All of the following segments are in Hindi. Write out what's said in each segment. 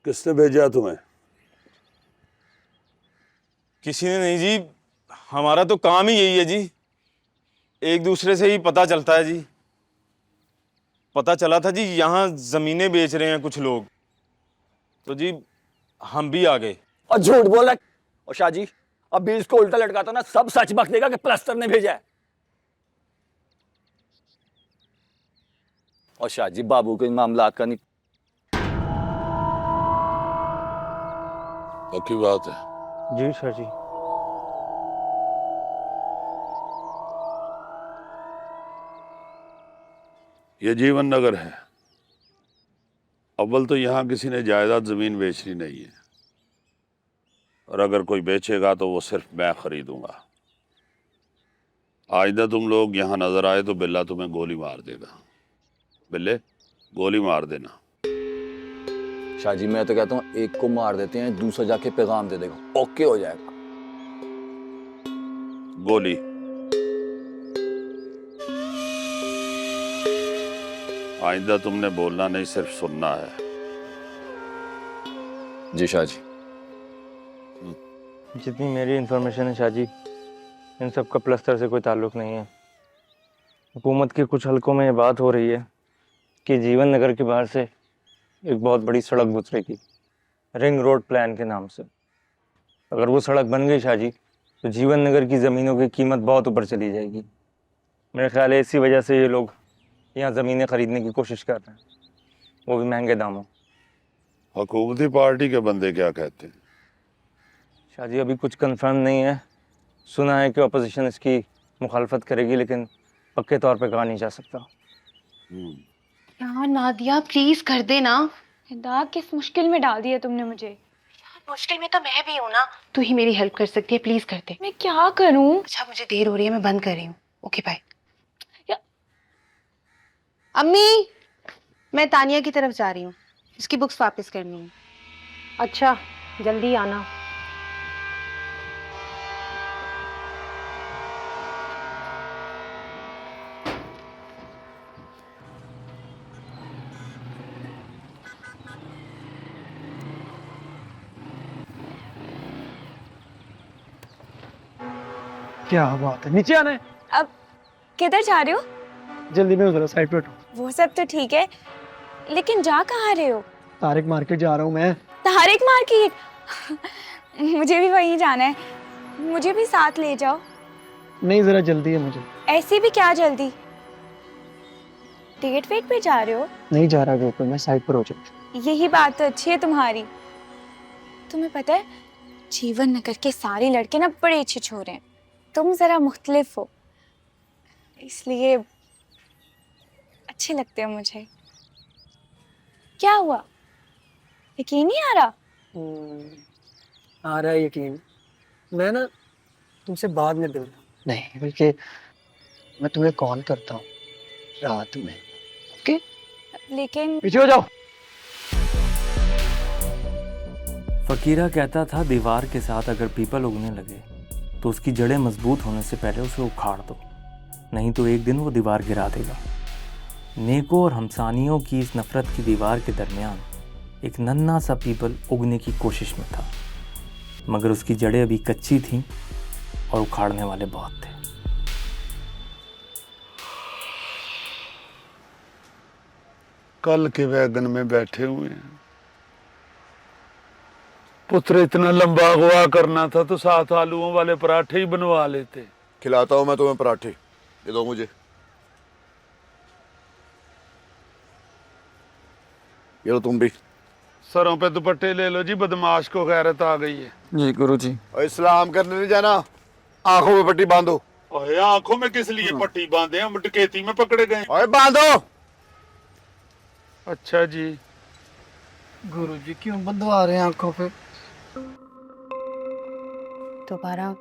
किसने भेजा तुम्हें? किसी ने नहीं जी, हमारा तो काम ही यही है जी। एक दूसरे से ही पता चलता है जी। पता चला था जी यहाँ जमीनें बेच रहे हैं कुछ लोग, तो जी हम भी आ गए। और झूठ बोल रहा है। और शाहजी, अब भी इसको उल्टा लटकाता ना सब सच बक देगा कि प्लस्तर ने भेजा है। और शाहजी बाबू के मामला का नहीं। पक्की बात है। जी शाह जी। ये जीवन नगर है। अव्वल तो यहाँ किसी ने जायदाद जमीन बेचनी नहीं है, और अगर कोई बेचेगा तो वो सिर्फ मैं खरीदूंगा। आइंदा तुम लोग यहाँ नजर आए तो बिल्ला तुम्हें गोली मार देगा। बिल्ले, गोली मार देना। शाहजी मैं तो कहता हूँ एक को मार देते हैं, दूसरा जाके पैगाम दे देगा, ओके हो जाएगा। गोली। आइंदा तुमने बोलना नहीं, सिर्फ सुनना है। जी शाहजी। जितनी मेरी इन्फॉर्मेशन है शाह जी, इन सब का प्लस्तर से कोई ताल्लुक नहीं है। हुकूमत के कुछ हलकों में ये बात हो रही है कि जीवन नगर के बाहर से एक बहुत बड़ी सड़क गुजरेगी, रिंग रोड प्लान के नाम से। अगर वो सड़क बन गई शाह जी, तो जीवन नगर की ज़मीनों की कीमत बहुत ऊपर चली जाएगी। मेरे ख्याल है इसी वजह से ये लोग यहाँ ज़मीनें खरीदने की कोशिश कर रहे हैं, वो भी महंगे दामों। हुकूमती पार्टी के बंदे क्या कहते हैं? शाह जी अभी कुछ कंफर्म नहीं है। सुना है कि अपोजिशन इसकी मुखालफत करेगी, लेकिन पक्के तौर पे कहा नहीं जा सकता। यार नादिया प्लीज कर दे ना। दाग किस मुश्किल में डाल दिया तुमने मुझे। यार मुश्किल में तो मैं भी हूँ ना, तू ही मेरी हेल्प कर सकती है, प्लीज कर दे। मैं क्या करूं? अच्छा मुझे देर हो रही है, मैं बंद कर रही हूँ। Okay bye. या- अम्मी, मैं तानिया की तरफ जा रही हूँ, इसकी बुक्स वापस करनी है। अच्छा जल्दी आना। क्या बात है, नीचे आना है। अब किधर जा रहे हो? जल्दी में जरा साइड पे हटो। वो सब तो ठीक है, लेकिन जा कहाँ रहे हो? तारिक मार्केट जा रहा हूँ मैं। तारिक मार्केट? मुझे भी वहीं जाना है, मुझे भी साथ ले जाओ। नहीं जरा जल्दी है मुझे। ऐसी भी क्या जल्दी? डेट वेट पे जा रहे हो? नहीं जा रहा घर पे, मैं साइड पर हो जाऊँ। यही बात तो अच्छी है तुम्हारी। तुम्हें पता है जीवन नगर के सारे लड़के ना बड़े अच्छे छोरे हैं, तुम जरा मुख्तलिफ हो, इसलिए अच्छे लगते हो मुझे। क्या हुआ, यकीन नहीं आ रहा? आ रहा है यकीन। मैं ना तुमसे बाद में मिलता हूँ। नहीं बल्कि मैं तुम्हें कॉल करता हूँ रात में। ओके? लेकिन पीछे हो जाओ। फकीरा कहता था दीवार के साथ अगर पीपल उगने लगे तो उसकी जड़ें मजबूत होने से पहले उसे उखाड़ दो, नहीं तो एक दिन वो दीवार गिरा देगा। नेकों और हमसानियों की इस नफरत की दीवार के दरमियान एक नन्हा सा पीपल उगने की कोशिश में था, मगर उसकी जड़ें अभी कच्ची थीं और उखाड़ने वाले बहुत थे। कल के वैगन में बैठे हुए हैं। पुत्र इतना लंबा अगवा करना था तो 7 आलूओं वाले पराठे ही बनवा लेते। खिलाता हूं मैं तुम्हें पराठे, ये दो मुझे। ये लो तुम भी। सरों पे दुपट्टे ले लो जी, बदमाश को गैरत आ गई है। जी गुरु जी। और इस्लाम करने नहीं जाना, आंखों में पट्टी बांधो। ओए आंखों में किस लिए पट्टी बांधे? हम डकैती में पकड़े गए। ओए बांधो। अच्छा जी। गुरु जी क्यों बंधवा रहे हैं आंखों पे? दोबारा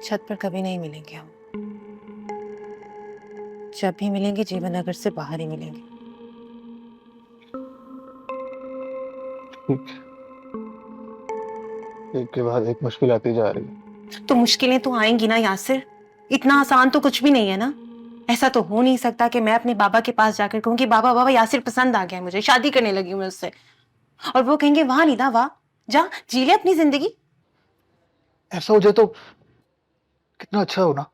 छत पर कभी नहीं मिलेंगे हम। जब भी मिलेंगे जीवन नगर से बाहर ही मिलेंगे। एक के बाद एक मुश्किल आती जा रही है। तो मुश्किलें तो आएंगी ना यासिर, इतना आसान तो कुछ भी नहीं है ना। ऐसा तो हो नहीं सकता कि मैं अपने बाबा के पास जाकर कहूँ कि बाबा बाबा यासिर पसंद आ गया है मुझे, शादी करने लगी हूँ मैं उससे। और वो कहेंगे वाह निदा वाह, जा जी ले अपनी जिंदगी। ऐसा हो जाए तो कितना अच्छा हो ना।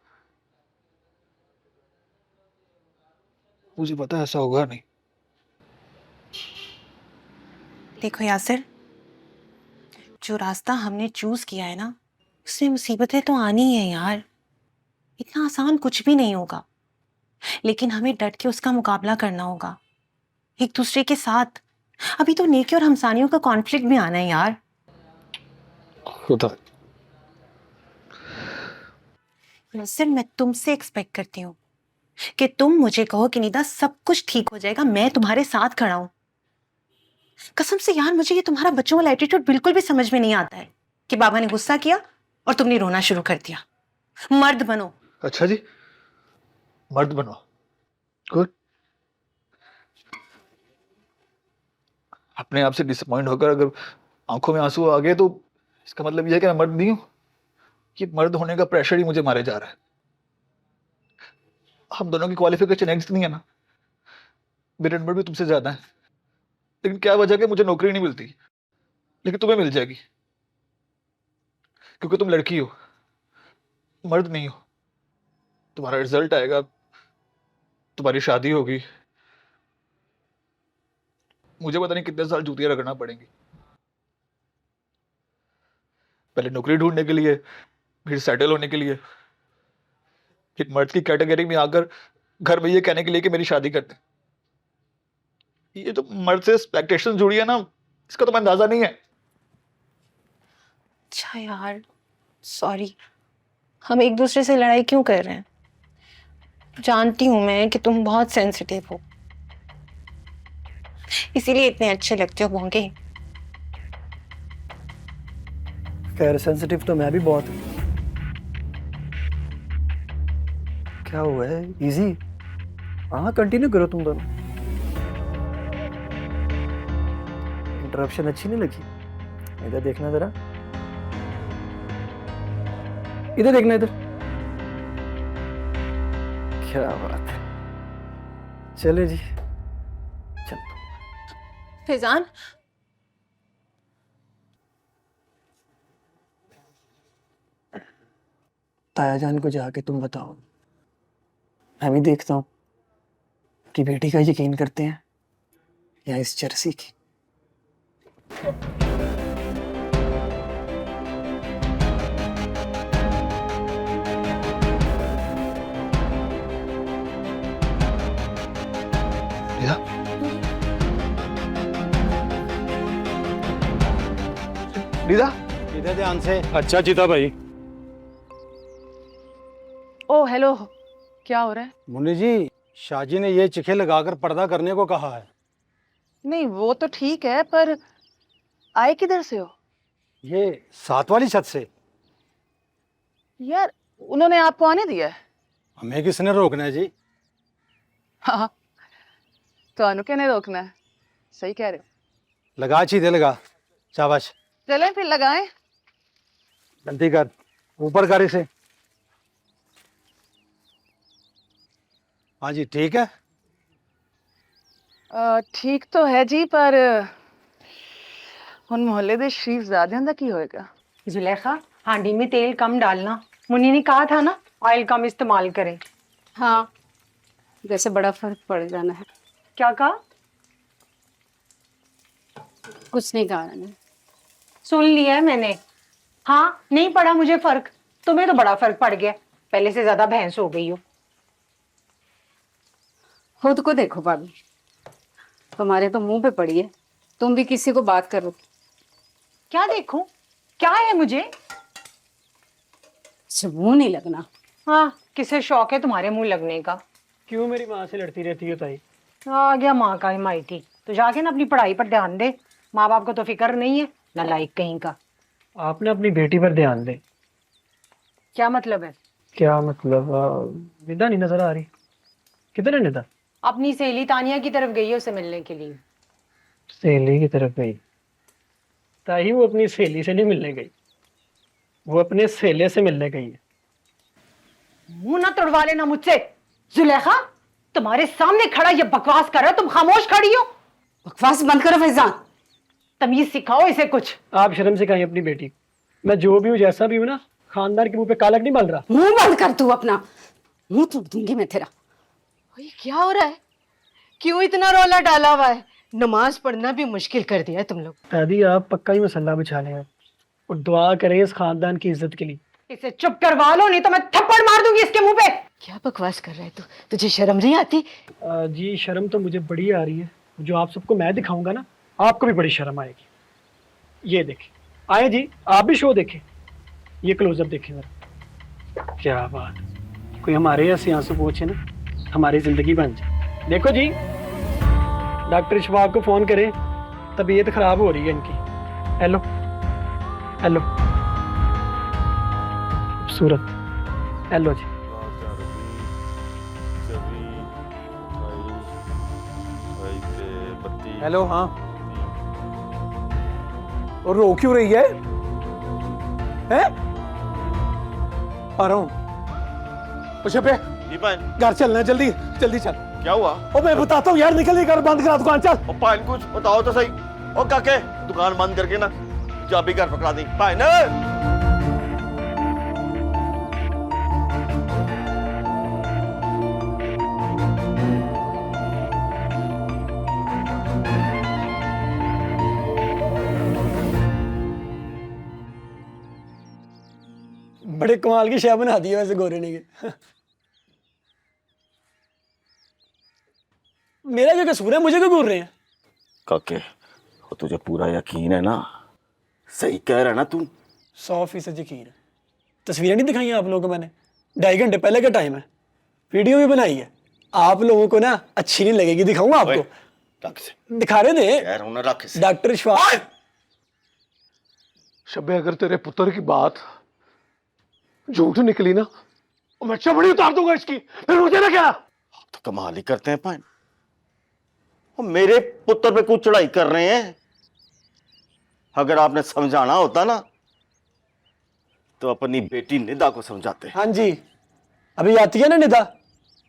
मुझे पता है ऐसा होगा नहीं। देखो यासिर, जो रास्ता हमने चूज किया है ना, उसमें मुसीबतें तो आनी ही है यार। इतना आसान कुछ भी नहीं होगा, लेकिन हमें डट के उसका मुकाबला करना होगा एक दूसरे के साथ। अभी तो नेकी और हमसानियों का कॉन्फ्लिक्ट भी आना है यार। खुदा, यासिर, मैं तुमसे एक्सपेक्ट करती हूँ कि तुम मुझे कहो कि निदा सब कुछ ठीक हो जाएगा, मैं तुम्हारे साथ खड़ा हूं। कसम से यार, मुझे ये तुम्हारा बच्चों वाला एटीट्यूड बिल्कुल भी समझ में नहीं आता है कि बाबा ने गुस्सा किया और तुमने रोना शुरू कर दिया। मर्द बनो। अच्छा जी, मर्द बनो। गुड। अपने आप से डिसअपॉइंट होकर अगर आंखों में आंसू आ गए तो इसका मतलब यह है कि मैं मर्द नहीं हूं। कि मर्द होने का प्रेशर ही मुझे मारे जा रहा है। हम दोनों की क्वालिफिकेशन एक नहीं है ना। मेरी नंबर भी तुमसे ज्यादा है, लेकिन क्या वजह कि मुझे नौकरी नहीं मिलती, लेकिन तुम्हें मिल जाएगी क्योंकि तुम लड़की हो, मर्द नहीं हो। तुम्हारा रिजल्ट आएगा, तुम्हारी शादी होगी, मुझे पता नहीं कितने साल जूतियां रगड़ना पड़ेंगी। पहले नौकरी ढूंढने के लिए, फिर सेटल होने के लिए, फिर मर्द की कैटेगरी में आकर घर में ये कहने के लिए कि मेरी शादी कर दे। ये तो मर्द से एक्सपेक्टेशन जुड़ी है ना, इसका तो अंदाजा नहीं है। अच्छा यार, सॉरी, हम एक दूसरे से लड़ाई क्यों कर रहे हैं? जानती हूं मैं कि तुम बहुत सेंसिटिव हो, इसीलिए इतने अच्छे लगते हो भोंगे। खैर, सेंसिटिव तो मैं भी बहुत हूँ। क्या हुआ है? इजी। हाँ, कंटिन्यू करो तुम दोनों। इंटरप्शन अच्छी नहीं लगी? इधर देखना जरा, इधर देखना, इधर। क्या बात है, चले जी, चल। फैजान, ताया जान को जाके तुम बताओ, मैं भी देखता हूँ कि बेटी का यकीन करते हैं या इस चरसी की। निदा, निदा, इधर ध्यान से। अच्छा चीता भाई। ओ हेलो, क्या हो रहा है? मुन्नी जी, शाहजी ने ये चिखे लगाकर पर्दा करने को कहा है। नहीं वो तो ठीक है, पर आए किधर से हो? ये 7 वाली छत से। यार, उन्होंने आपको आने दिया है? हमें किसने रोकना है जी? हाँ, तो अनु के ने रोकना है। सही कह रहे हो। लगा चीते लगा, शाबाश। चलें फिर लगाएं। जल्दी कर, ऊपर कर इसे। हाँ जी, ठीक है। ठीक तो है जी, पर उन मोहल्ले दे शरीफ ज़ादियां की होएगा। जुलेखा, हांडी में तेल कम डालना। मुन्नी ने कहा था ना, ऑयल कम इस्तेमाल करें। हाँ, जैसे बड़ा फर्क पड़ जाना है। क्या कहा? कुछ नहीं कहा मैंने। सुन लिया है मैंने। हाँ, नहीं पड़ा मुझे फर्क, तुम्हें तो बड़ा फर्क पड़ गया। पहले से ज्यादा भैंस हो गई हो। खुद को देखो भाभी, तुम्हारे तो मुंह पे पड़ी है, तुम भी किसी को बात करो। क्या देखूं? क्या है मुझे? मुंह नहीं लगना। हाँ, किसे शौक है तुम्हारे मुंह लगने का? क्यों मेरी माँ से लड़ती रहती है ताई? आ गया माँ का हिमायती। तो जाके ना अपनी पढ़ाई पर ध्यान दे। माँ बाप को तो फिक्र नहीं है, ना लाइक कहीं का। आपने अपनी बेटी पर ध्यान दे। क्या मतलब है? क्या मतलब? निदा नहीं नजर आ रही। किधर है निदा? अपनी सहेली तानिया की तरफ गई है उसे मिलने के लिए। सहेली की तरफ गई? ताई, वो अपनी सहेली से नहीं मिलने गई, वो अपने सहेले से मिलने गई है। मुंह ना तोड़वा लेना मुझसे। जुलेखा, तुम्हारे सामने खड़ा ये बकवास कर रहा है, तुम खामोश खड़ी हो। बकवास बंद करो फैजान। तमीज सिखाओ इसे कुछ। आप शर्म से कहें अपनी बेटी को। मैं जो भी हूँ जैसा भी हूँ ना, खानदान के मुंह पे कालक नहीं बन रहा। मुंह बंद कर तू अपना, मुंह तोड़ दूंगी मैं तेरा। ये क्या हो रहा है? क्यों इतना रौला डाला हुआ है? नमाज पढ़ना भी मुश्किल कर दिया है तुम लोग। दादी आप पक्का ही मसला बिछा लें और दुआ करें इस खानदान की इज्जत के लिए। इसे चुप करवा लो, नहीं तो मैं थप्पड़ मार दूंगी इसके मुंह पे। क्या बकवास कर रहा है तू? तुझे शर्म नहीं आती? जी शर्म तो मुझे बड़ी आ रही है। जो आप सबको मैं दिखाऊंगा ना, आपको भी बड़ी शर्म आएगी। ये देखें, आए जी आप भी शो देखें। ये क्लोजअप देखें जरा, क्या बात। कोई हमारे ऐसे आंसू पहुंचे ना, हमारी जिंदगी बन जाए। देखो जी, डॉक्टर इशफाक को फोन करें, तबीयत खराब हो रही है इनकी। हेलो हेलो, खूबसूरत। हेलो जी। हेलो हाँ, और रो क्यों रही है? हैं? आ रहा हूँ। पे घर चलना है, जल्दी जल्दी चल। क्या हुआ? ओ मैं बताता हूँ यार, निकल घर बंद करा दुकान, चल। ओ पाइन कुछ बताओ तो सही। ओ काके दुकान बंद करके ना चाबी घर पकड़ा दी पाइन। बड़े कमाल की शय बना दी है वैसे गोरे ने। मेरा क्या कसूर है, मुझे क्यों घूर रहे हैं? काके वो तुझे पूरा यकीन है ना? सही कह रहा ना तू? 100% यकीन है। तस्वीरें नहीं दिखाई आप लोगों को मैंने, 2.5 घंटे पहले का टाइम है। वीडियो भी बनाई है। आप लोगों को ना अच्छी नहीं लगेगी, दिखाऊंगा आपको। दिखा रहे थे डॉक्टर इशफाक। शबे अगर तेरे पुत्र की बात झूठ निकली ना, तो मैं चमड़ी उतार दूंगा इसकी। फिर मुझे ना क्या? तो कमाल ही करते हैं पाइन। वो मेरे पुत्र पे कुछ चढ़ाई कर रहे हैं। अगर आपने समझाना होता ना तो अपनी बेटी निदा को समझाते। हाँ जी, अभी आती है ना निदा,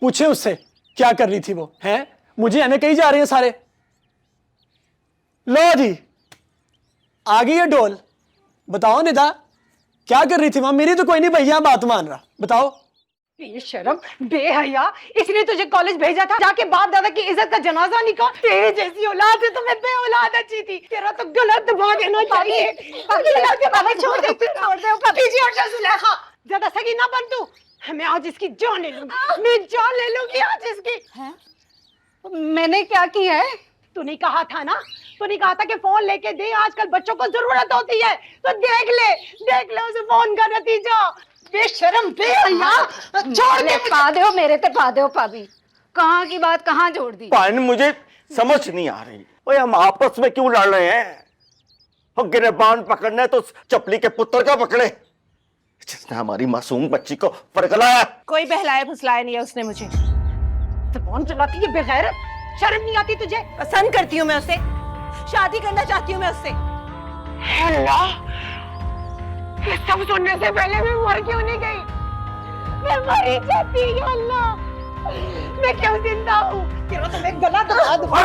पूछे उससे क्या कर रही थी वो। हैं मुझे हमें कहीं जा रहे हैं सारे। लो जी आ गई है डोल। बताओ निदा क्या कर रही थी वहां? मेरी तो कोई नहीं भैया बात मान रहा। बताओ। ये शर्म बेहया, इसलिए तुझे कॉलेज भेजा था, जाके बाप दादा की इज्जत का जनाजा निकाल। तेरे जैसी औलाद से तो मैं बेऔलाद अच्छी थी। तेरा तो गलत दिमाग है ना चाहिए। छोड़ दे पीछे हट जा सुलेखा, ज्यादा सगी ना बन तू। मैं आज इसकी जान ले लूंगी, मैं जान ले लूंगी आज इसकी। मैंने क्या किया है? तूने कहा था ना, तूने कहा था कि फोन लेके दे, आजकल बच्चों को जरूरत होती है। तो देख ले उसे फोन का नतीजा। बेशरम बेहया, छोड़ दे। पा दो मेरे ते पा दो भाभी। कहाँ की बात कहाँ जोड़ दी? पाइन मुझे समझ नहीं आ रही। ओए हम आपस में क्यों लड़ रहे हैं? और गिरबान पकड़ना है तो चपली के पुत्र का पकड़े, जिसने हमारी मासूम बच्ची को फड़कलाया। कोई बहलाया फुसलाया नहीं है उसने मुझे। जबान चलाती है बेगैरत, शर्म नहीं आती तुझे? पसंद करती हूँ मैं उसे, शादी करना चाहती हूँ मैं उससे। अल्लाह, ये सब सुनने से पहले मैं मर क्यों नहीं गई? मैं मर ही जाती या अल्लाह। मैं क्यों जिंदा हूँ? तेरा तो मैं गला दबा दूंगा।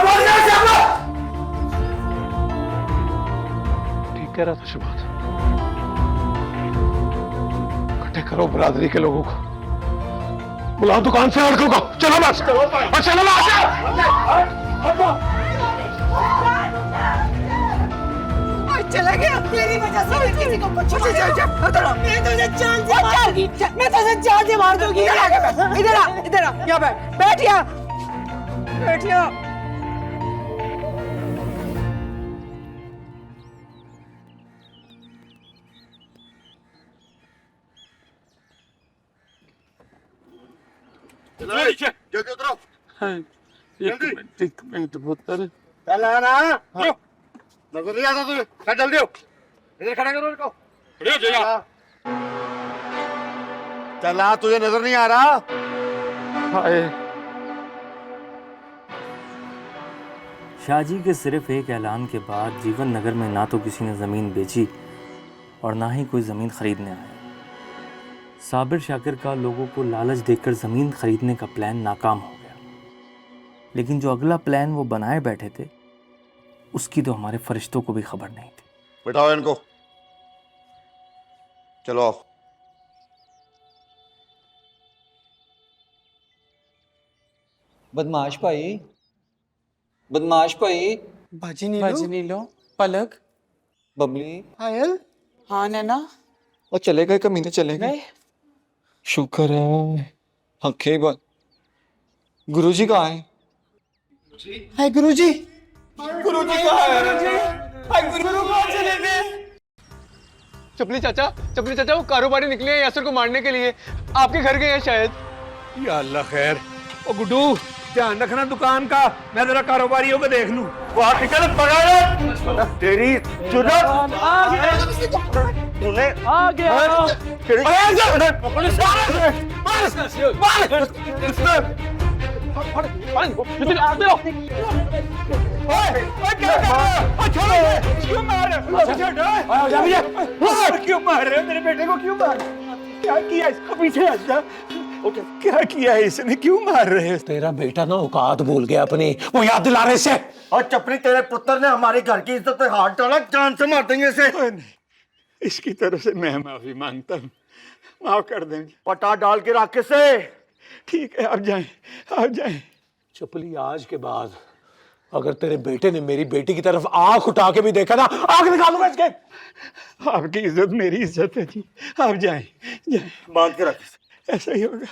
ठीक कह रहा था शुभात। इकट्ठे करो बरादरी के लोगों को, बुलाओ दुकान से लड़कों को। चलो बस, चलो चला गया तेरी वजह से। मैं किसी को कुछ मैं तुझे जान से मार दूंगी। मैं तुझे जान से मार दूंगी। इधर आ यहाँ बैठ यहाँ। जल्दी उतरो। एक मिनट पुत्र। चला ना, नजर नहीं आता तुझे? चल जल्दी हो, इधर खड़ा करो इनको। चला, तुझे नजर नहीं आ रहा? शाहजी के सिर्फ एक ऐलान के बाद जीवन नगर में ना तो किसी ने ज़मीन बेची और ना ही कोई ज़मीन ख़रीदने आया। साबिर शाकिर का लोगों को लालच देकर ज़मीन ख़रीदने का प्लान नाकाम हो गया, लेकिन जो अगला प्लान वो बनाए बैठे थे उसकी तो हमारे फरिश्तों को भी खबर नहीं थी। बिठाओ इनको, चलो आओ। बदमाश भाई, बदमाश भाई। भाजी नीलो, पलक, बबली, पायल। हाँ नैना। और चले गए कमीने, चले गए। शुक्र है आंखें बंद। गुरुजी कहाँ है? हाय गुरुजी। गुरुजी कहाँ है? हाय गुरु कहाँ चले गए? चपली चाचा वो कारोबारी निकले हैं यासर को मारने के लिए, आपके घर गए हैं शायद। या अल्लाह खैर। ओ गुड्डू ध्यान रखना दुकान का, मैं जरा कारोबारियों को देख लूं। बाहर निकल, पकड़ तेरी जुर्रत। तूने आ गया। तेरी क्यों मार रहे हो मेरे बेटे को? क्यों मार रहे हो? क्या किया इसको? पीछे हट। क्या किया है इसने? क्यों मार रहे हो? तेरा बेटा ना औकात भूल गया अपनी, वो याद दिला रहे से। और चपड़ी, तेरे पुत्र ने हमारे घर की इज्जत पे हाथ डाला, जान से मार देंगे इसे। इसकी तरफ से मैं माफी मांगता हूँ, माफ कर देंगे। पटा डाल के रख से। ठीक है, आप जाएं, आप जाएं। चपली, आज के बाद अगर तेरे बेटे ने मेरी बेटी की तरफ आंख उठा के भी देखा ना, आंख निकालूंगा इसके। आपकी इज्जत मेरी इज्जत है जी, आप जाएं, जाएं। बांध के रख, ऐसा ही होगा।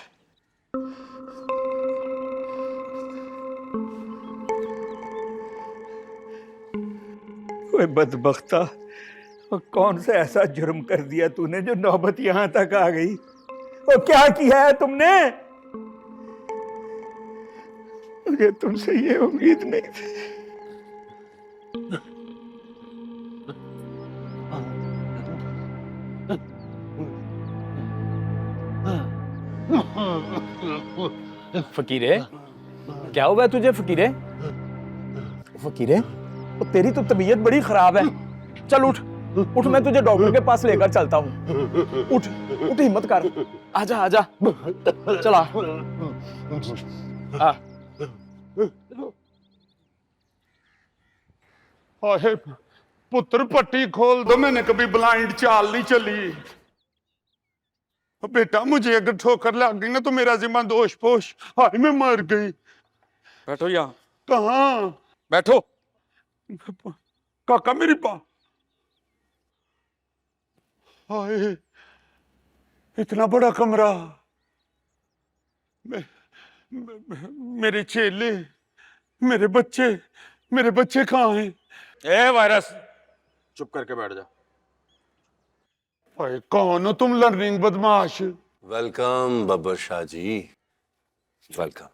कोई बदबख्ता, कौन सा ऐसा जुर्म कर दिया तूने जो नौबत यहां तक आ गई? और क्या किया है तुमने? मुझे तुमसे ये उम्मीद नहीं थी। फकीरे, क्या हुआ तुझे फकीरे? फकीरे, तो तेरी तो तबीयत बड़ी खराब है। चल उठ उठ, मैं तुझे डॉक्टर के पास लेकर चलता हूँ। उठ उठ, हिम्मत कर, आजा आजा, चला। अरे पुत्र, पट्टी खोल दो, मैंने कभी ब्लाइंड चाल नहीं चली। बेटा, मुझे अगर ठोकर लग गई ना तो मेरा जिम्मा दोष पोष। हाय, मैं मर गई। बैठो यहाँ। कहाँ बैठो। काका मेरी पा। हाय, इतना बड़ा कमरा। मेरे चेले, मेरे बच्चे कहाँ हैं? ए वायरस, चुप करके बैठ जा। अरे कौन हो तुम लर्निंग बदमाश? Welcome Babbar Shah ji, welcome.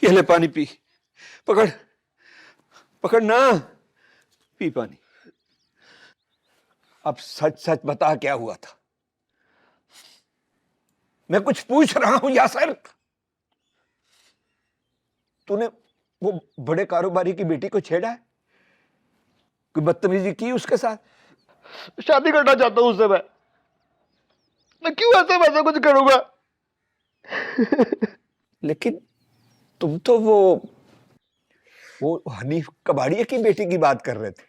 ये ले पानी पी। पकड़ पकड़ ना, पी पानी। अब सच सच बता, क्या हुआ था? मैं कुछ पूछ रहा हूं यासर। तूने वो बड़े कारोबारी की बेटी को छेड़ा है? कोई बदतमीजी की उसके साथ? शादी करना चाहता हूँ उससे। मैं क्यों ऐसे वैसा कुछ करूंगा? लेकिन तुम तो वो हनीफ कबाड़िया की बेटी की बात कर रहे थे।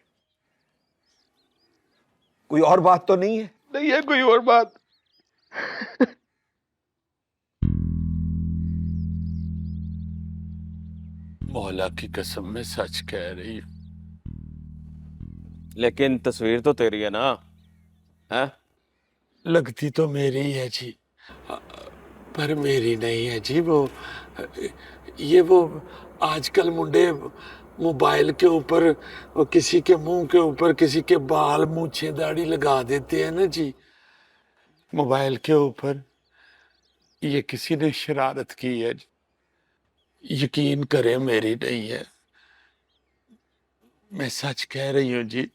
कोई और बात तो नहीं है? नहीं है कोई और बात। मौला की कसम में सच कह रही हूं। लेकिन तस्वीर तो तेरी है ना? है? लगती तो मेरी ही है जी, पर मेरी नहीं है जी। वो आजकल मुंडे मोबाइल के ऊपर किसी के मुंह के ऊपर किसी के बाल मूछें दाढ़ी लगा देते हैं ना जी, मोबाइल के ऊपर। ये किसी ने शरारत की है। यकीन करें, मेरी नहीं है। मैं सच कह रही हूं जी,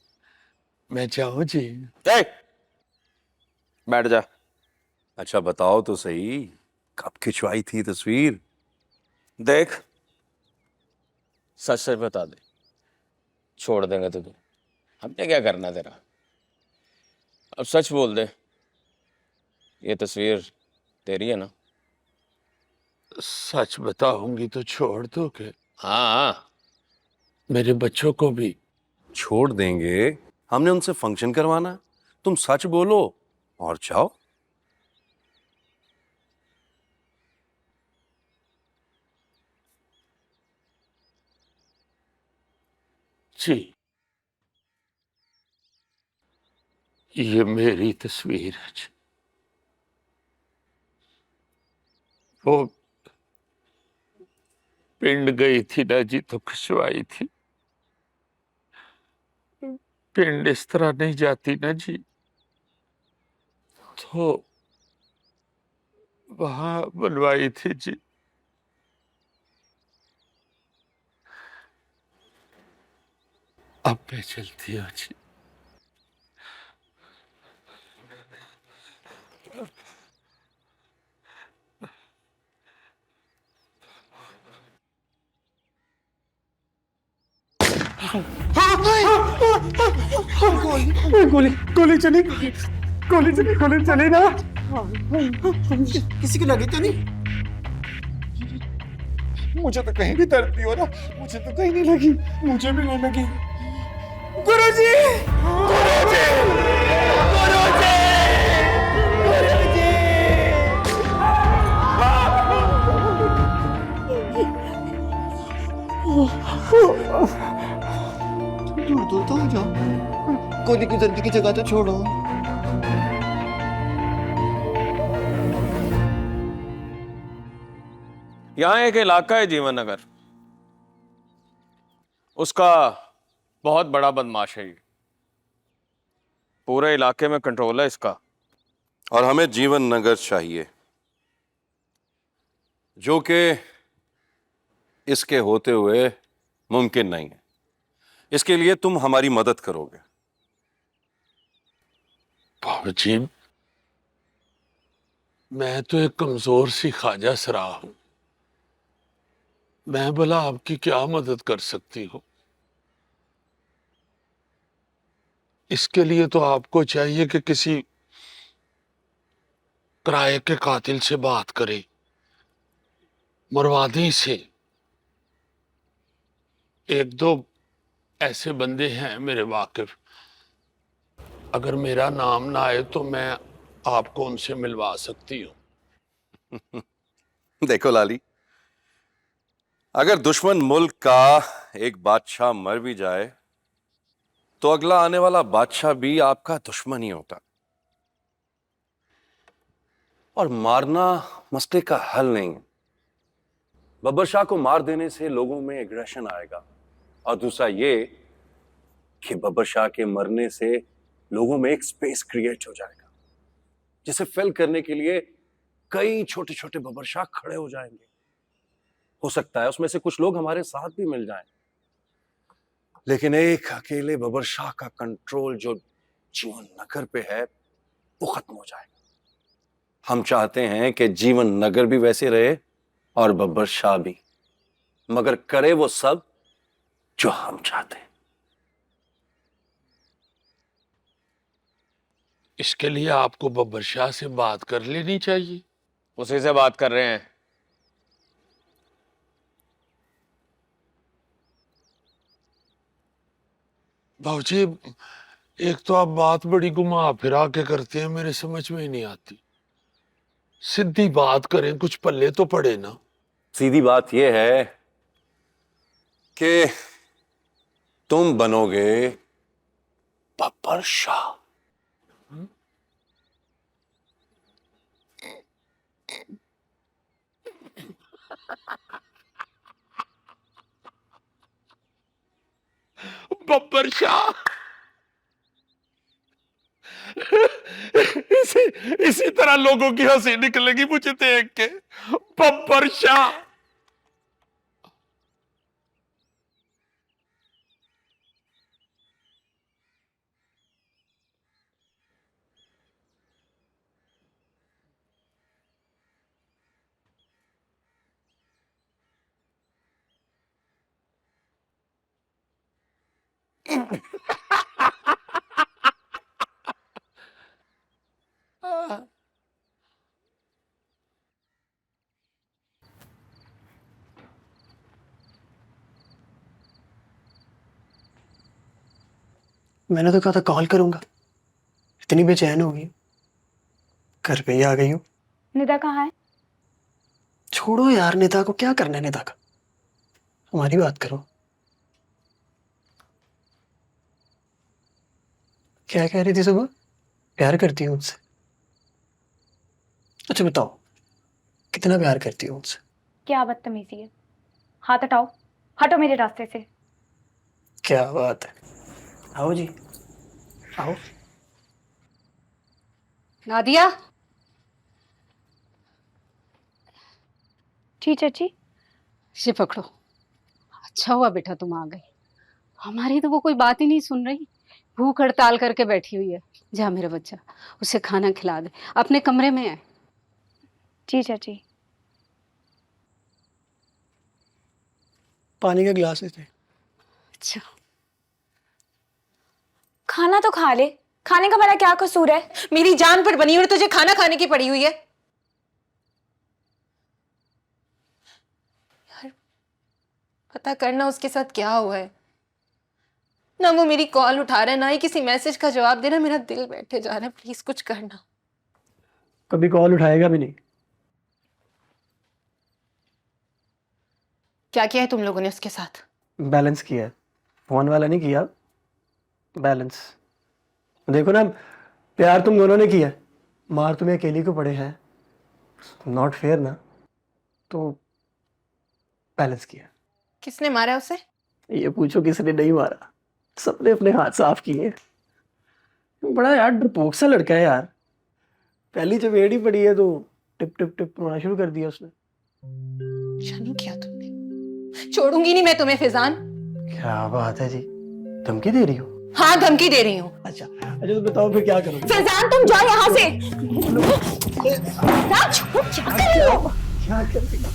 मैं जाऊं जी? बैठ जा। अच्छा बताओ तो सही, कब खिंचवाई थी तस्वीर? देख, सच सच बता दे, छोड़ देंगे तुझे। हमने क्या करना तेरा? अब सच बोल दे, ये तस्वीर तेरी है ना? सच बताऊंगी तो छोड़ दोगे? हाँ। मेरे बच्चों को भी? छोड़ देंगे, हमने उनसे फंक्शन करवाना है। तुम सच बोलो और जाओ। जी, ये मेरी तस्वीर है जी। वो पिंड गई थी ना जी तो खिंचवाई थी। पिंड इस तरह नहीं जाती ना जी, तो वहां बनवाई थी जी। अब मैं चलती हूँ जी। गोली गोली चली, गोली चली, गोली चली ना। किसी की लगी तो नहीं? मुझे तो कहीं भी दर्द नहीं हो रहा, मुझे तो कहीं नहीं लगी, मुझे भी नहीं लगी। गुरुजी, गुरुजी, गुरुजी, गुरुजी। दूर दूर तो हो जाओ, गोली की दर्द की जगह तो छोड़ो। यहाँ एक इलाका है जीवन नगर, उसका बहुत बड़ा बदमाश है ये। पूरे इलाके में कंट्रोल है इसका। और हमें जीवन नगर चाहिए, जो कि इसके होते हुए मुमकिन नहीं है। इसके लिए तुम हमारी मदद करोगे। बाबूजी, मैं तो एक कमजोर सी ख्वाजा सरा हूं। मैं भला आपकी क्या मदद कर सकती हूँ? इसके लिए तो आपको चाहिए कि किसी किराए के कातिल से बात करें, मरवादी से। एक दो ऐसे बंदे हैं मेरे वाकिफ, अगर मेरा नाम ना आए तो मैं आपको उनसे मिलवा सकती हूँ। देखो लाली, अगर दुश्मन मुल्क का एक बादशाह मर भी जाए तो अगला आने वाला बादशाह भी आपका दुश्मन ही होता। और मारना मसले का हल नहीं है। बब्बर शाह को मार देने से लोगों में एग्रेशन आएगा, और दूसरा ये कि बब्बर शाह के मरने से लोगों में एक स्पेस क्रिएट हो जाएगा, जिसे फिल करने के लिए कई छोटे छोटे बब्बर शाह खड़े हो जाएंगे। हो सकता है उसमें से कुछ लोग हमारे साथ भी मिल जाएं, लेकिन एक अकेले बब्बर शाह का कंट्रोल जो जीवन नगर पे है वो खत्म हो जाएगा। हम चाहते हैं कि जीवन नगर भी वैसे रहे और बब्बर शाह भी, मगर करे वो सब जो हम चाहते हैं। इसके लिए आपको बब्बर शाह से बात कर लेनी चाहिए। उसी से बात कर रहे हैं। बाबूजी, एक तो आप बात बड़ी घुमा फिरा के करते हैं, मेरे समझ में ही नहीं आती। सीधी बात करें, कुछ पल्ले तो पड़े ना। सीधी बात यह है कि तुम बनोगे बब्बर शाह। बब्बर शाह। इसी इसी तरह लोगों की हंसी निकलेगी मुझे देख के। बब्बर शाह। मैंने तो कहा था कॉल करूंगा, इतनी बेचैन हो गई, घर पे ही आ गई हूँ। निदा कहाँ है? छोड़ो यार, निदा को क्या करना है, निदा का हमारी बात करो। क्या कह रही थी सुबह? प्यार करती हूँ मुझसे? अच्छा बताओ, कितना प्यार करती हूँ मुझसे? क्या बदतमीजी है, हाथ हटाओ, हटो मेरे रास्ते से। क्या बात है, आओ जी आओ। नादिया। जी चाची। इसे पकड़ो। अच्छा हुआ बेटा तुम आ गई, हमारी तो वो कोई बात ही नहीं सुन रही, भूख हड़ताल करके बैठी हुई है। जा मेरा बच्चा, उसे खाना खिला दे, अपने कमरे में है। जी चाची। पानी का गिलास देते। अच्छा खाना तो खा ले, खाने का मेरा क्या कसूर है? मेरी जान पर बनी हुई तुझे खाना खाने की पड़ी हुई है। यार पता करना उसके साथ क्या हुआ है। ना वो मेरी कॉल उठा रहा है, ना ही किसी मैसेज का जवाब दे रहा है। मेरा दिल बैठे जा रहा है, प्लीज कुछ करना। कभी कॉल उठाएगा भी नहीं। क्या किया है तुम लोगों ने उसके साथ? बैलेंस किया है, फोन वाला नहीं किया, बैलेंस। देखो ना, प्यार तुम दोनों ने किया, मार तुम्हें अकेली को पड़े हैं, नॉट फेयर ना, तो बैलेंस किया। किसने मारा उसे? ये पूछो किसने नहीं मारा, सबने अपने हाथ साफ किए। बड़ा यार डरपोक सा लड़का है यार, पहली चपेट ही पड़ी है तो टिप टिप टिप रोना शुरू कर दिया उसने। अच्छा नहीं किया तुमने, छोड़ूंगी नहीं मैं तुम्हें फिजान। क्या बात है जी, धमकी दे रही हो? हाँ धमकी दे रही हूँ। अच्छा तो बताओ फिर क्या करोगे? फिजान तुम जाओ यहाँ से। क्या कर रही हो? क्या कर रही हो?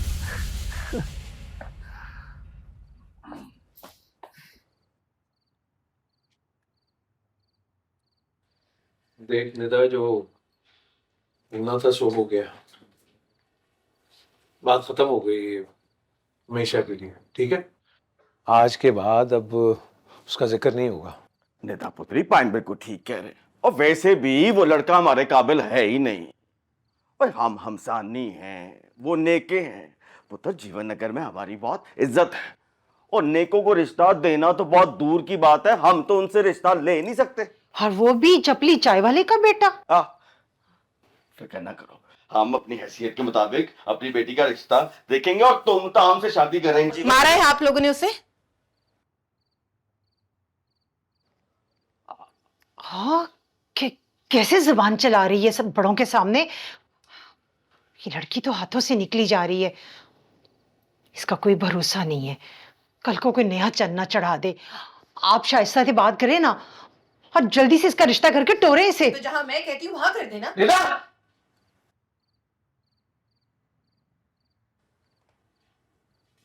देख निदा, जो होना था सो हो गया, बात खत्म हो गई है हमेशा के लिए, ठीक है? आज के बाद अब उसका जिक्र नहीं होगा। नेता पुत्री पाइन बिल्कुल ठीक कह रहे, और वैसे भी वो लड़का हमारे काबिल है ही नहीं। और हम हमसानी हैं, वो नेके हैं। पुत्र, जीवन नगर में हमारी बहुत इज्जत है, और नेकों को रिश्ता देना तो बहुत दूर की बात है, हम तो उनसे रिश्ता ले नहीं सकते। और वो भी चपली चाय वाले का बेटा। फिक्र ना करो, हम अपनी हैसियत के मुताबिक अपनी बेटी का रिश्ता देखेंगे, और तुम तो हमसे शादी करेंगी। मारा है आप लोगों ने उसे? हाँ, कैसे जुबान चला रही है सब बड़ों के सामने। ये लड़की तो हाथों से निकली जा रही है, इसका कोई भरोसा नहीं है, कल को कोई नया चन्ना चढ़ा दे। आप शाइस्ता से बात करें ना, और जल्दी से इसका रिश्ता करके टोरे इसे। तो जहां मैं कहती हूँ वहां कर देना।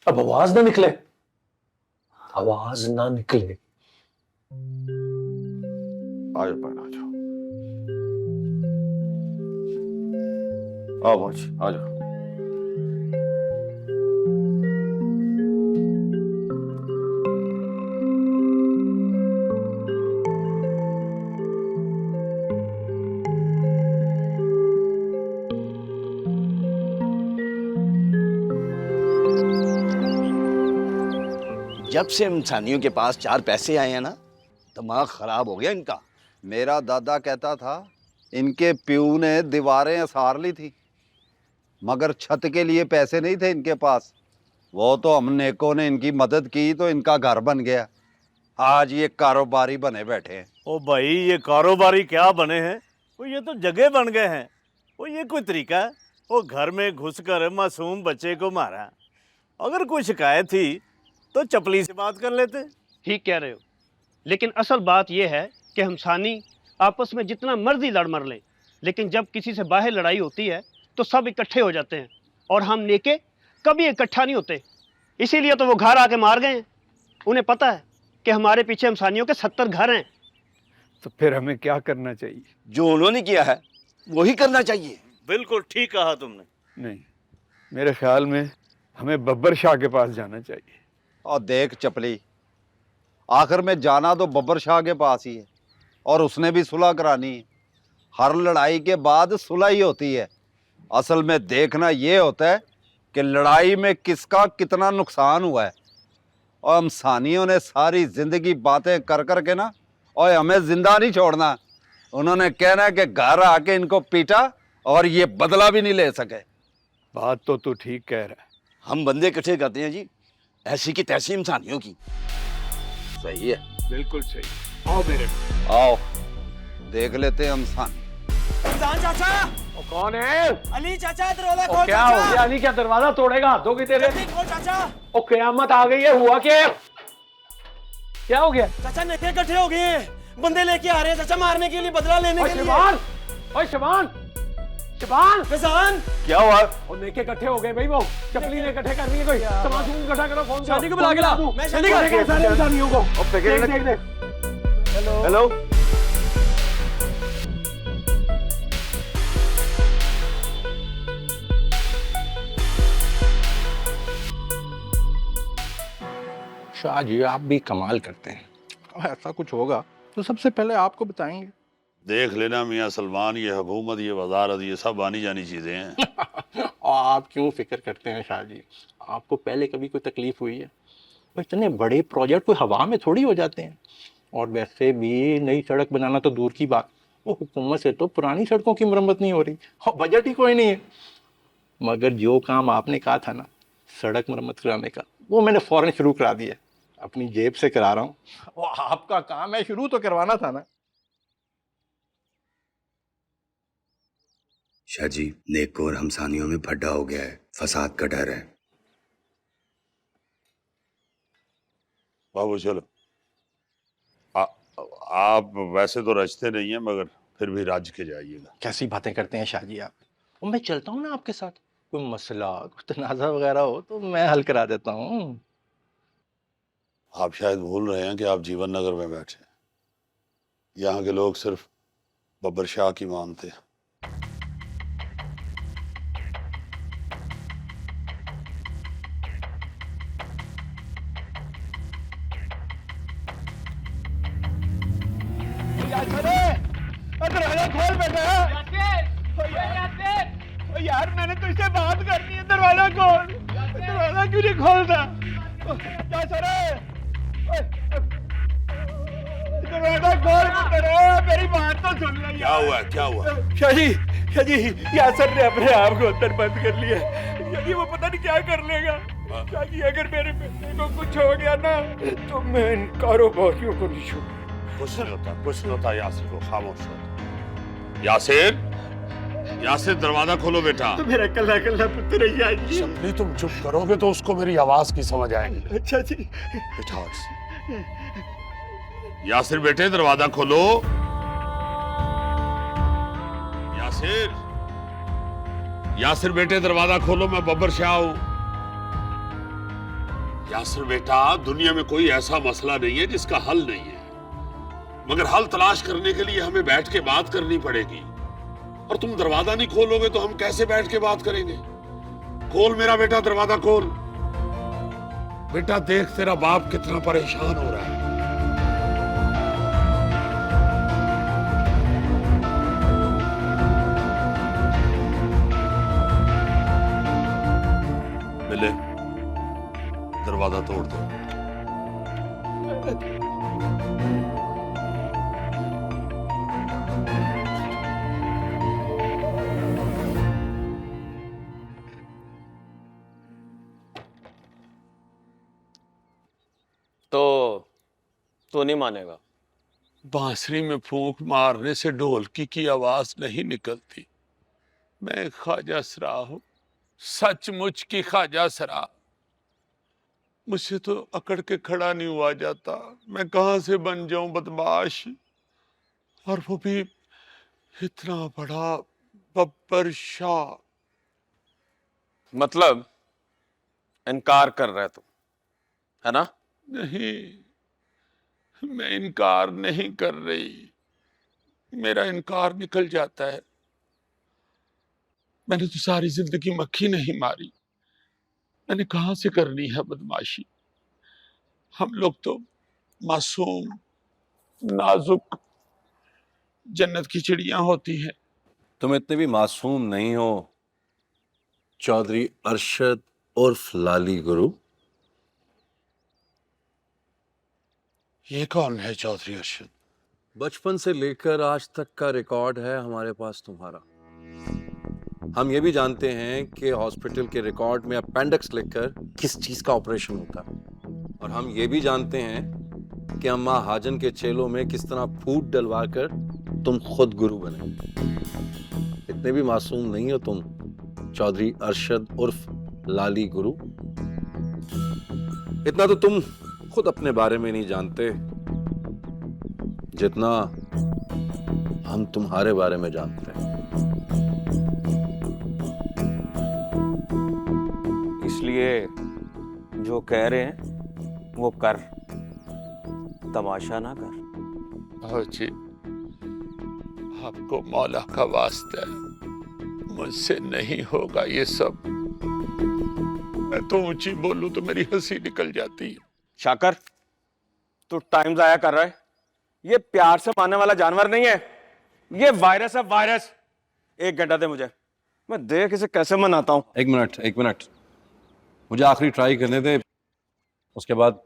अब आवाज ना निकले, आवाज ना निकले। आ जाओ बहन, आ जाओ, आओ बाजी, आ जाओ। जब से इंसानियों के पास 4 पैसे आए हैं ना, दिमाग खराब हो गया इनका। मेरा दादा कहता था इनके प्यू ने दीवारें असार ली थी, मगर छत के लिए पैसे नहीं थे इनके पास। वो तो हम नेकों ने इनकी मदद की तो इनका घर बन गया। आज ये कारोबारी बने बैठे हैं। ओ भाई, ये कारोबारी क्या बने हैं, वो ये तो जगह बन गए हैं। वो ये कोई तरीका है? वो घर में घुसकर मासूम बच्चे को मारा। अगर कोई शिकायत थी तो चपली से बात कर लेते। ठीक कह रहे हो, लेकिन असल बात यह है कि हमसानी आपस में जितना मर्जी लड़ मर लें, लेकिन जब किसी से बाहर लड़ाई होती है तो सब इकट्ठे हो जाते हैं, और हम नेके कभी इकट्ठा नहीं होते। इसीलिए तो वो घर आके मार गए हैं। उन्हें पता है कि हमारे पीछे हमसानियों के 70 घर हैं। तो फिर हमें क्या करना चाहिए? जो उन्होंने किया है वही करना चाहिए। बिल्कुल ठीक कहा तुमने। नहीं, मेरे ख्याल में हमें बब्बर शाह के पास जाना चाहिए। और देख चपली, आखिर में जाना तो बब्बर शाह के पास ही है, और उसने भी सुलह करानी है। हर लड़ाई के बाद सुलह ही होती है। असल में देखना ये होता है कि लड़ाई में किसका कितना नुकसान हुआ है। और हमसानियों ने सारी जिंदगी बातें कर कर के ना, और हमें जिंदा नहीं छोड़ना। उन्होंने कहना है कि घर आके इनको पीटा और ये बदला भी नहीं ले सके। बात तो तू ठीक कह रहा है। हम बंदे इकट्ठे करते हैं जी, ऐसी की तैसी इंसानियों की। सही है, बिल्कुल सही। आओ मेरे आओ देख लेते हैं हमसानी। चाचा, वो कौन है? अली चाचा, दरवाजा ओ, खोल। क्या हो गया? अली क्या दरवाजा तोड़ेगा? हाथों की तेरे। जल्दी खोल चाचा। ओ कयामत आ गई है, हुआ क्या है? क्या हो गया? चाचा नेके इकट्ठे हो गए हैं, बंदे लेके आ रहे हैं चाचा, मारने के लिए, बदला लेने के लिए। शबान, ओए शबान, शबान, फैजान, क्या हुआ? और नेके इकट्ठे हो गए भाई, वो चपली ने इकट्ठे कर लिए। कोई सामान इकट्ठा करो। फोन शादी को बुला के ला। मैं शादी करेगा सारे इंसानियों को। देख देख देख। हेलो हेलो, शाह जी, आप भी कमाल करते हैं। और ऐसा कुछ होगा तो सबसे पहले आपको बताएंगे। देख लेना मियाँ सलमान, ये हुकूमत, ये वजारत, ये सब आनी जानी चीजें हैं। और आप क्यों फिक्र करते हैं शाह जी? आपको पहले कभी कोई तकलीफ हुई है? और इतने बड़े प्रोजेक्ट कोई हवा में थोड़ी हो जाते हैं। और वैसे भी नई सड़क बनाना तो दूर की बात, वो हुकूमत से तो पुरानी सड़कों की मरम्मत नहीं हो रही, और बजट ही कोई नहीं है। मगर जो काम आपने कहा था ना, सड़क मरम्मत कराने का, वो मैंने फौरन शुरू करा दिया। अपनी जेब से करा रहा हूँ। वो आपका काम है, शुरू तो करवाना था ना। शाह जी, नेक और हमसानियों में भड्डा हो गया है, फसाद का डर है। बाबू चलो, आप वैसे तो रचते नहीं हैं, मगर फिर भी राज के जाइएगा। कैसी बातें करते हैं शाह जी आप? और मैं चलता हूँ ना आपके साथ, कोई मसला, कोई तनाज़ा वगैरह हो तो मैं हल करा देता हूँ। आप शायद भूल रहे हैं कि आप जीवन नगर में बैठे हैं। यहाँ के लोग सिर्फ बब्बर शाह की मानते हैं। दरवाजा खोल बेटा। यार मैंने तो इससे बात करनी है, दरवाजा खोल। दरवाजा क्यों नहीं खोलता? दरवाजा खोल पुत्र, मेरी बात तो सुन ले। क्या हुआ, क्या हुआ? शाह जी, यासर ने अपने आप को अंदर बंद कर लिया। शाह जी, वो पता नहीं क्या कर लेगा। शाह जी, अगर मेरे बेटे को कुछ हो गया ना, तो मैं इन कारोबारियों को नहीं छोड़ूंगा। कुछ नहीं होता, कुछ नहीं होता। यासिर को खामोश हो। यासिर, यासिर दरवाजा खोलो बेटा। तो मेरा कल्ला कल्ला पुत्र है यार जी। नहीं, तुम चुप करोगे तो उसको मेरी आवाज की समझ आएगी। अच्छा जी। बेटा, यासिर बेटे दरवाजा खोलो। यासिर, यासिर बेटे दरवाजा खोलो, मैं बब्बर शाह हूं। यासिर बेटा, दुनिया में कोई ऐसा मसला नहीं है जिसका हल नहीं है, मगर हल तलाश करने के लिए हमें बैठ के बात करनी पड़ेगी। और तुम दरवाजा नहीं खोलोगे तो हम कैसे बैठ के बात करेंगे? खोल मेरा बेटा, दरवाजा खोल। बेटा देख, तेरा बाप कितना परेशान हो रहा है। मिले, दरवाजा तोड़ दो। तो नहीं मानेगा? बांसुरी में फूंक मारने से ढोलकी की आवाज नहीं निकलती। मैं ख्वाजा सरा हूं, सचमुच की ख्वाजा सरा। मुझसे तो अकड़ के खड़ा नहीं हुआ जाता। मैं कहां से बन जाऊं बदमाश, और वो भी इतना बड़ा बब्बर शाह। मतलब इनकार कर रहा है तू, है ना? नहीं, मैं इनकार नहीं कर रही, मेरा इनकार निकल जाता है। मैंने तो सारी जिंदगी मक्खी नहीं मारी, मैंने कहां से करनी है बदमाशी। हम लोग तो मासूम नाजुक जन्नत की चिड़िया होती हैं। तुम इतने भी मासूम नहीं हो चौधरी अरशद उर्फ लाली गुरु। ये कौन है चौधरी अरशद? बचपन से लेकर आज तक का रिकॉर्ड है हमारे पास तुम्हारा। हम ये भी जानते हैं कि हॉस्पिटल के रिकॉर्ड में अपेंडिक्स लिखकर किस चीज का ऑपरेशन होता है, और हम ये भी जानते हैं कि अम्मा हाजन के चेलों में किस तरह फूट डलवा कर तुम खुद गुरु बने। इतने भी मासूम नहीं हो तुम चौधरी अरशद उर्फ लाली गुरु। इतना तो तुम खुद अपने बारे में नहीं जानते जितना हम तुम्हारे बारे में जानते हैं। इसलिए जो कह रहे हैं वो कर, तमाशा ना कर। हाँ जी, आपको मौला का वास्ता है, मुझसे नहीं होगा ये सब। मैं तो ऊंची बोलूं तो मेरी हंसी निकल जाती है। शाकर, तू टाइम जाया कर रहा है। ये प्यार से मारने वाला जानवर नहीं है, ये वायरस है, वायरस। 1 घंटा दे मुझे, मैं देख इसे कैसे मनाता हूं। एक मिनट, मुझे आखिरी ट्राई करने दे, उसके बाद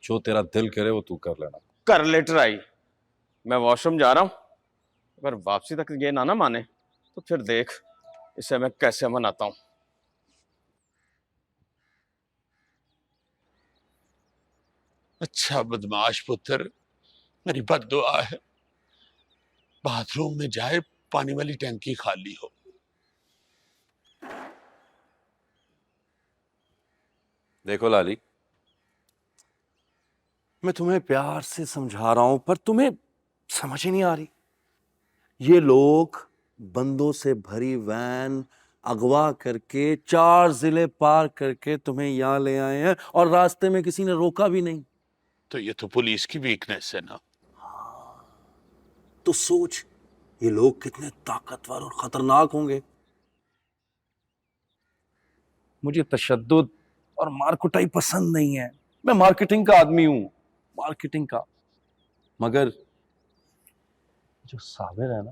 जो तेरा दिल करे वो तू कर लेना। कर ले ट्राई। मैं वॉशरूम जा रहा हूं, अगर वापसी तक ये ना माने तो फिर देख इसे मैं कैसे मनाता हूं। अच्छा बदमाश पुत्र, मेरी बद्दुआ है, बाथरूम में जाए पानी वाली टंकी खाली हो। देखो लाली, मैं तुम्हें प्यार से समझा रहा हूं पर तुम्हें समझ ही नहीं आ रही। ये लोग बंदों से भरी वैन अगवा करके 4 जिले पार करके तुम्हें यहां ले आए हैं और रास्ते में किसी ने रोका भी नहीं। तो ये तो पुलिस की वीकनेस है ना। तो सोच ये लोग कितने ताकतवर और खतरनाक होंगे। मुझे तशद्दुद और मारकुटाई पसंद नहीं है। मैं मार्केटिंग का आदमी हूं, मार्केटिंग का। मगर जो साबिर है ना,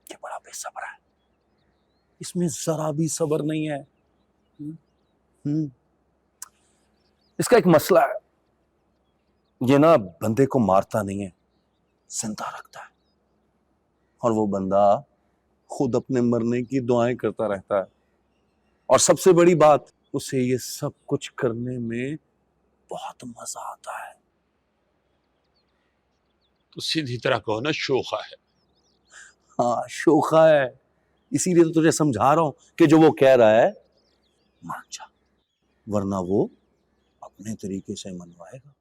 ये बड़ा बेसब्र है, इसमें जरा भी सब्र नहीं है। इसका एक मसला है, ये ना बंदे को मारता नहीं है, जिंदा रखता है, और वो बंदा खुद अपने मरने की दुआएं करता रहता है। और सबसे बड़ी बात, उसे ये सब कुछ करने में बहुत मजा आता है। तो सीधी तरह कहो ना, शोखा है। हाँ, शोखा है, इसीलिए तो तुझे समझा रहा हूं कि जो वो कह रहा है मान जा, वरना वो अपने तरीके से मनवाएगा।